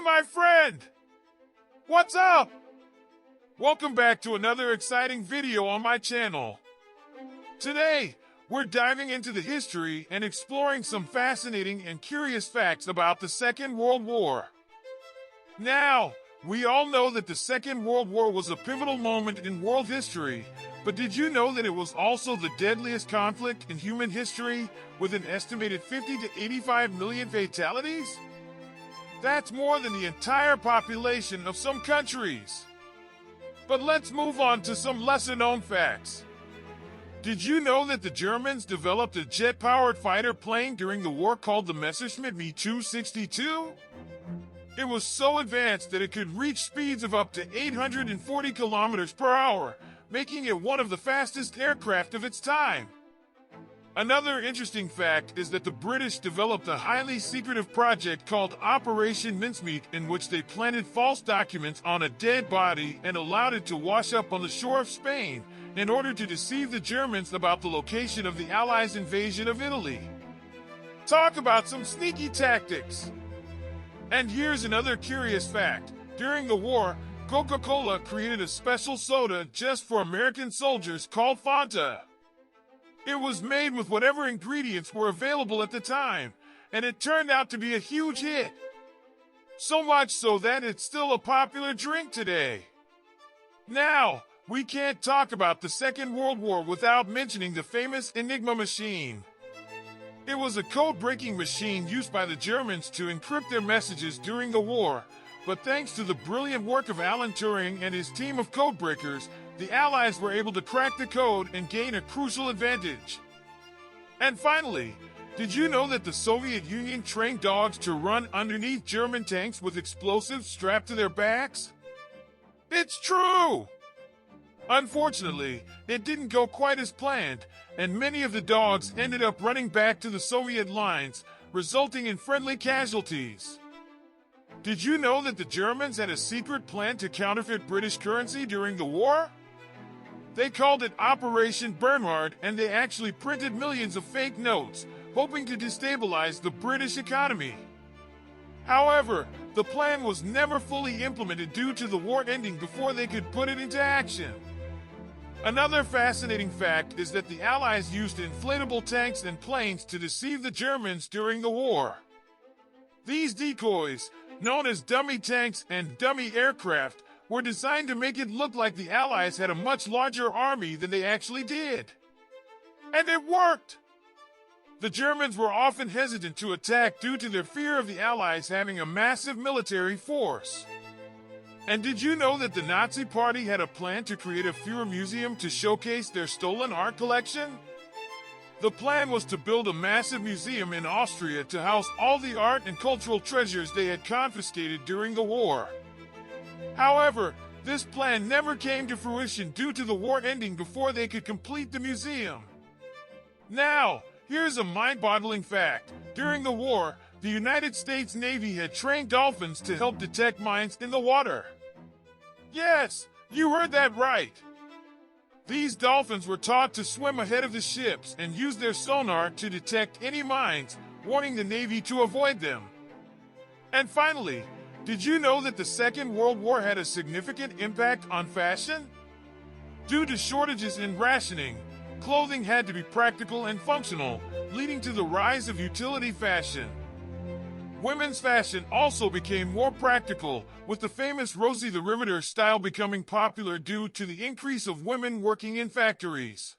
my friend! What's up? Welcome back to another exciting video on my channel. Today, we're diving into the history and exploring some fascinating and curious facts about the Second World War. Now, we all know that the Second World War was a pivotal moment in world history, but did you know that it was also the deadliest conflict in human history, with an estimated 50 to 85 million fatalities? That's more than the entire population of some countries. But let's move on to some lesser-known facts. Did you know that the Germans developed a jet-powered fighter plane during the war called the Messerschmitt Me 262? It was so advanced that it could reach speeds of up to 840 kilometers per hour, making it one of the fastest aircraft of its time. Another interesting fact is that the British developed a highly secretive project called Operation Mincemeat, in which they planted false documents on a dead body and allowed it to wash up on the shore of Spain in order to deceive the Germans about the location of the Allies' invasion of Italy. Talk about some sneaky tactics! And here's another curious fact. During the war, Coca-Cola created a special soda just for American soldiers called Fanta. It was made with whatever ingredients were available at the time, and it turned out to be a huge hit. So much so that it's still a popular drink today. Now, we can't talk about the Second World War without mentioning the famous Enigma machine. It was a code-breaking machine used by the Germans to encrypt their messages during the war, but thanks to the brilliant work of Alan Turing and his team of codebreakers, the Allies were able to crack the code and gain a crucial advantage. And finally, did you know that the Soviet Union trained dogs to run underneath German tanks with explosives strapped to their backs? It's true! Unfortunately, it didn't go quite as planned, and many of the dogs ended up running back to the Soviet lines, resulting in friendly casualties. Did you know that the Germans had a secret plan to counterfeit British currency during the war? They called it Operation Bernhard, and they actually printed millions of fake notes, hoping to destabilize the British economy. However, the plan was never fully implemented due to the war ending before they could put it into action. Another fascinating fact is that the Allies used inflatable tanks and planes to deceive the Germans during the war. These decoys, known as dummy tanks and dummy aircraft, were designed to make it look like the Allies had a much larger army than they actually did. And it worked! The Germans were often hesitant to attack due to their fear of the Allies having a massive military force. And did you know that the Nazi Party had a plan to create a Führer Museum to showcase their stolen art collection? The plan was to build a massive museum in Austria to house all the art and cultural treasures they had confiscated during the war. However, this plan never came to fruition due to the war ending before they could complete the museum. Now, here's a mind-boggling fact. During the war, the United States Navy had trained dolphins to help detect mines in the water. Yes, you heard that right. These dolphins were taught to swim ahead of the ships and use their sonar to detect any mines, warning the Navy to avoid them. And finally, did you know that the Second World War had a significant impact on fashion? Due to shortages in rationing, clothing had to be practical and functional, leading to the rise of utility fashion. Women's fashion also became more practical, with the famous Rosie the Riveter style becoming popular due to the increase of women working in factories.